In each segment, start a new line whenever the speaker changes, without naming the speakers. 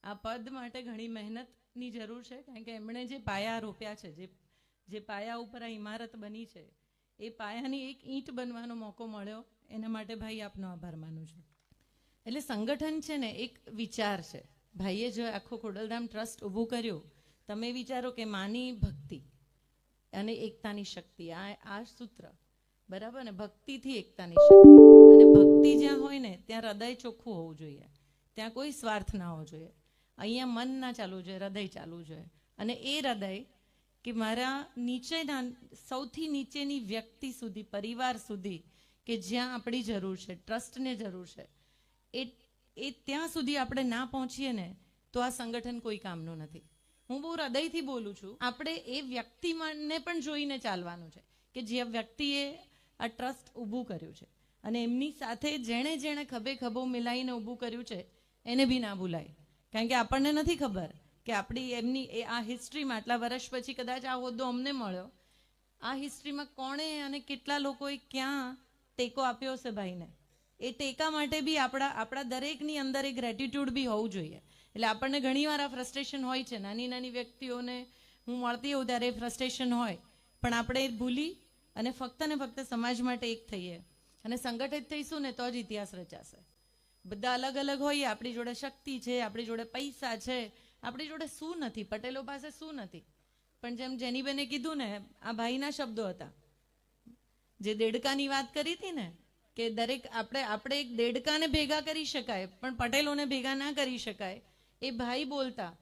આ પદ માટે ઘણી મહેનતની જરૂર છે, કારણ કે એમણે જે પાયા રોપ્યા છે, જે પાયા ઉપર આ ઇમારત બની છે, એ પાયાની એક ઈંટ બનવાનો મોકો મળ્યો. એના માટે ભાઈ આપનો આભાર માનું છું. એટલે સંગઠન છે ને એક વિચાર છે. ભાઈએ જો આખું ખોડલધામ ટ્રસ્ટ ઊભું કર્યું, તમે વિચારો કે માની ભક્તિ અને એકતાની શક્તિ, આ સૂત્ર બરાબર ને. ભક્તિથી એકતાની શક્તિ, અને ભક્તિ જ્યાં હોય ને ત્યાં હૃદય ચોખ્ખું હોવું જોઈએ, ત્યાં કોઈ સ્વાર્થ ના હોવો જોઈએ. અહીંયા મન ના ચાલવું જોઈએ, હૃદય ચાલવું જોઈએ. અને એ હૃદય કે મારા નીચેના સૌથી નીચેની વ્યક્તિ સુધી, પરિવાર સુધી, કે જ્યાં આપણી જરૂર છે, ટ્રસ્ટને જરૂર છે, એ ત્યાં સુધી આપણે ના પહોંચીએ ને તો આ સંગઠન કોઈ કામનું નથી. હું બહુ હૃદયથી બોલું છું. આપણે એ વ્યક્તિને પણ જોઈને ચાલવાનું છે કે જે વ્યક્તિએ આ ટ્રસ્ટ ઊભું કર્યું છે, અને એમની સાથે જેણે જેણે ખભે ખભો મિલાઈને ઊભું કર્યું છે એને બી ના ભૂલાય. કારણ કે આપણને નથી ખબર કે આપણી એમની આ હિસ્ટ્રીમાં આટલા વર્ષ પછી કદાચ આ હોદ્દો અમને મળ્યો, આ હિસ્ટ્રીમાં કોણે અને કેટલા લોકોએ ક્યાં ટેકો આપ્યો હશે ભાઈને. એ ટેકા માટે બી આપણા દરેકની અંદર એક ગ્રેટિટ્યૂડ બી હોવું જોઈએ. એટલે આપણને ઘણીવાર આ ફ્રસ્ટ્રેશન હોય છે, નાની નાની વ્યક્તિઓને હું મળતી હોઉં ત્યારે ફ્રસ્ટ્રેશન હોય, પણ આપણે ભૂલી અને ફક્ત ને ફક્ત સમાજ માટે એક થઈએ અને સંગઠિત થઈશું ને તો જ ઇતિહાસ રચાશે. બધા અલગ અલગ હોઈએ, આપણી જોડે શક્તિ છે, આપણી જોડે પૈસા છે, આપણી જોડે શું નથી, પટેલો પાસે શું નથી. પણ જેમ જેનીબેને કીધું ને, આ ભાઈના શબ્દો હતા, જે દેડકાની વાત કરી હતી ને, કે દરેક આપણે એક દેડકાને ભેગા કરી શકાય પણ પટેલોને ભેગા ના કરી શકાય. એ ભાઈ બોલતા,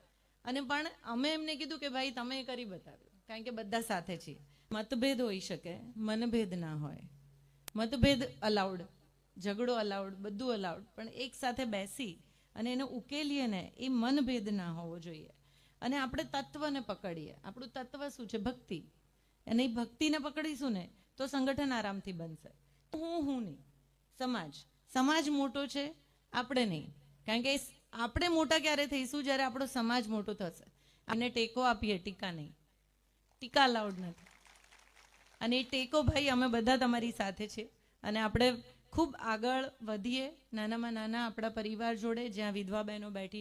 અને પણ અમે એમને કીધું કે ભાઈ તમે કરી બતાવ્યું, કારણ કે બધા સાથે છીએ. મતભેદ હોઈ શકે, મનભેદ ના હોય. મતભેદ અલાઉડ, ઝઘડો અલાઉડ, બધું અલાઉડ, પણ એક સાથે બેસી અને એને ઉકેલીએ ને એ મનભેદ ના હોવો જોઈએ. અને આપણે તત્વને પકડીએ. આપણું તત્વ શું છે? ભક્તિ. અને એ ભક્તિને પકડીશું ને તો સંગઠન આરામથી બનશે. હું નહીં, સમાજ મોટો છે, આપણે નહીં. કારણ કે આપણે મોટા ક્યારે થઈશું? જ્યારે આપણો સમાજ મોટો થશે. અને ટેકો આપીએ, ટીકા નહીં. ટીકા અલાઉડ નથી. અને એ ટેકો ભાઈ અમે બધા તમારી સાથે છે, અને આપણે ખૂબ આગળ વધીએ. નાનામાં નાના આપણા પરિવાર જોડે, જ્યાં વિધવા બહેનો બેઠી